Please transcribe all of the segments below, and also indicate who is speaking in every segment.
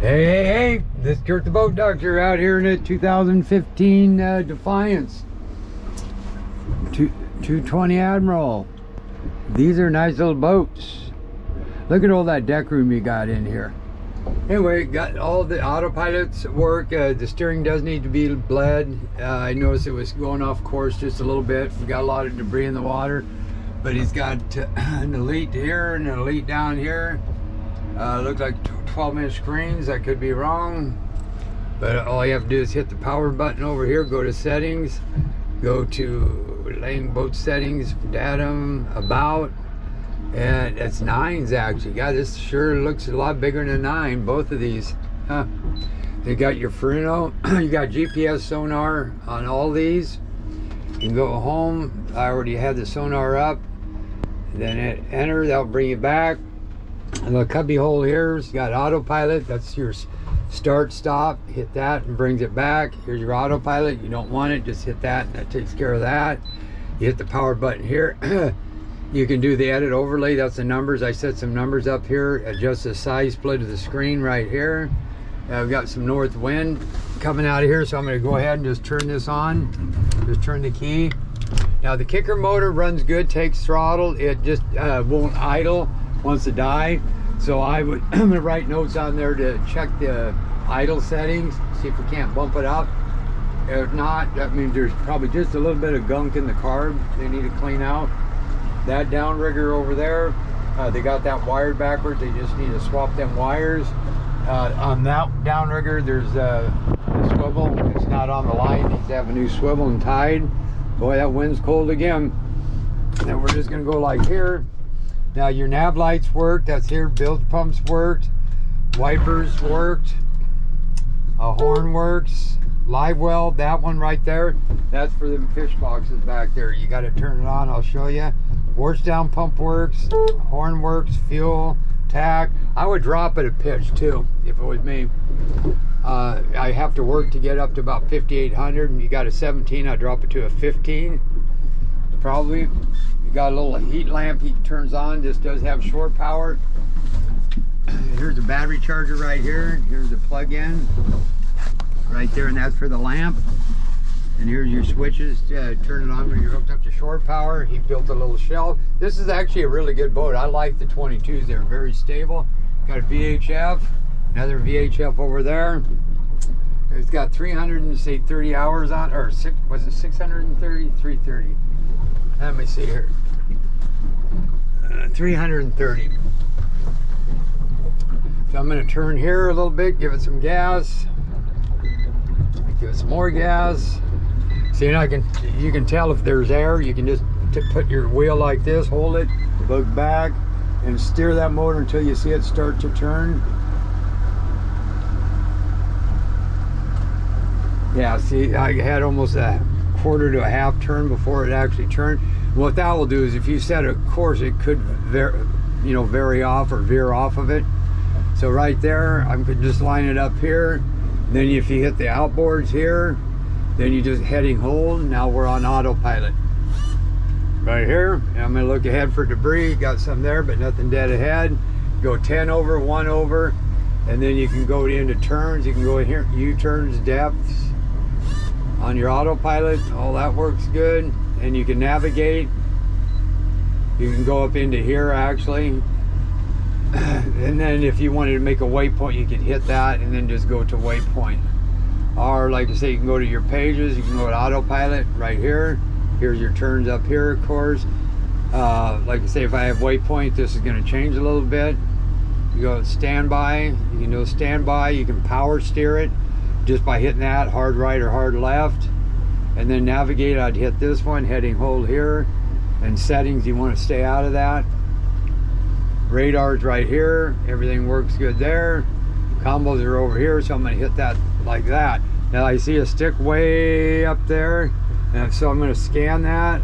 Speaker 1: Hey, this is Kurt the Boat Doctor out here in a 2015 Defiance 220 Admiral. These are nice little boats. Look at all that deck room you got in here. Anyway, got all the autopilots at work. The steering does need to be bled. I noticed it was going off course just a little bit. We got a lot of debris in the water, but he's got an elite here and an elite down here. Looks like 12-inch screens. I could be wrong, but all you have to do is hit the power button over here, go to settings, go to lane boat settings, datum, about, and it's 9s actually. God, this sure looks a lot bigger than a 9, both of these. Huh. You got your Marina, you got GPS sonar on all these. You can go home. I already had the sonar up. Then hit enter, that'll bring you back. And the cubby hole here's got autopilot. That's your start stop. Hit that and brings it back. Here's your autopilot. You don't want it, just hit that and that takes care of that. You hit the power button here. You can do the edit overlay. That's the numbers. I set some numbers up here. Adjust the size split of the screen right here. I've got some north wind coming out of here, so I'm going to go ahead and just turn this on. Just turn the key. Now the kicker motor runs good, takes throttle. It just won't idle. Wants to die, so I'm gonna write notes on there to check the idle settings, see if we can't bump it up. If not, that means there's probably just a little bit of gunk in the carb they need to clean out. That downrigger over there, they got that wired backwards. They just need to swap them wires. On that downrigger, there's a swivel. It's not on the line. Needs to have a new swivel and tied. Boy, that wind's cold again. And we're just gonna go like here. Now your nav lights worked, that's here, bilge pumps worked, wipers worked, a horn works, live well, that one right there, that's for them fish boxes back there. You got to turn it on, I'll show you. Wash down pump works, horn works, fuel, tack. I would drop it a pitch too, if it was me. I have to work to get up to about 5,800, and you got a 17, I drop it to a 15, probably. Got a little heat lamp he turns on. This does have short power. Here's a battery charger right here. Here's the plug-in right there, and that's for the lamp. And here's your switches to turn it on when you're hooked up to short power. He built a little shelf. This is actually a really good boat. I like the 22s. They're very stable. Got a VHF, another VHF over there. It's got 330 hours on, or was it 630? 330. Let me see here. 330. So I'm going to turn here a little bit, give it some gas. Give it some more gas. See, now you can tell if there's air. You can just put your wheel like this, hold it, look back, and steer that motor until you see it start to turn. Yeah, see, I had almost a quarter to a half turn before it actually turned. What that will do is if you set a course, it could vary off or veer off of it. So right there, I could just line it up here. Then if you hit the outboards here, then you just heading hold. Now we're on autopilot. Right here, and I'm gonna look ahead for debris. Got some there, but nothing dead ahead. Go 10 over, 1 over, and then you can go into turns. You can go in here, U-turns, depths. On your autopilot, all that works good. And you can navigate. You can go up into here actually. And then if you wanted to make a waypoint, you could hit that and then just go to waypoint. Or like I say, you can go to your pages, you can go to autopilot right here. Here's your turns up here, of course. Like I say, if I have waypoint, this is going to change a little bit. You go to standby, you can do standby, you can power steer it just by hitting that, hard right or hard left. And then navigate, I'd hit this one, heading hold here. And settings, you want to stay out of that. Radar's right here, everything works good there. Combos are over here, so I'm going to hit that like that. Now I see a stick way up there, and so I'm going to scan that.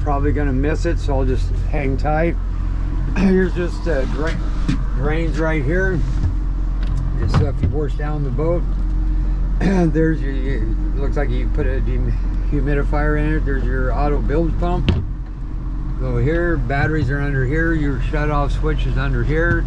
Speaker 1: Probably going to miss it, so I'll just hang tight. Here's just drains right here. It's if you wash down the boat. There's your, looks like you put a dehumidifier in it. There's your auto bilge pump. Go here, batteries are under here, your shut off switch is under here.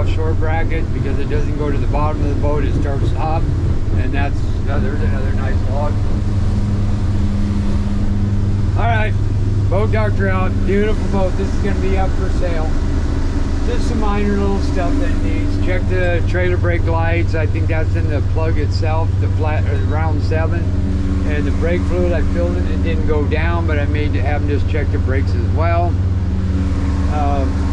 Speaker 1: offshore bracket because it doesn't go to the bottom of the boat, it starts up, and that's there's another nice log. Alright, boat doctor out, beautiful boat. This is going to be up for sale. Just some minor little stuff that needs. Check the trailer brake lights. I think that's in the plug itself, the flat or the round 7. And the brake fluid, I filled it. It didn't go down, but I made to have them just check the brakes as well.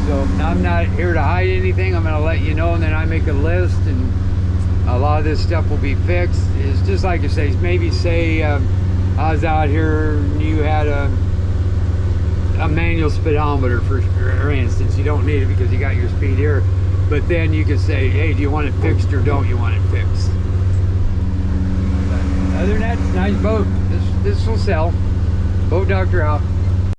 Speaker 1: So I'm not here to hide anything. I'm going to let you know, and then I make a list, and a lot of this stuff will be fixed. It's just like I say, maybe say I was out here and you had a manual speedometer, for instance. You don't need it because you got your speed here, but then you could say, hey, do you want it fixed or don't you want it fixed? But other than that, it's a nice boat. This will sell. Boat doctor out.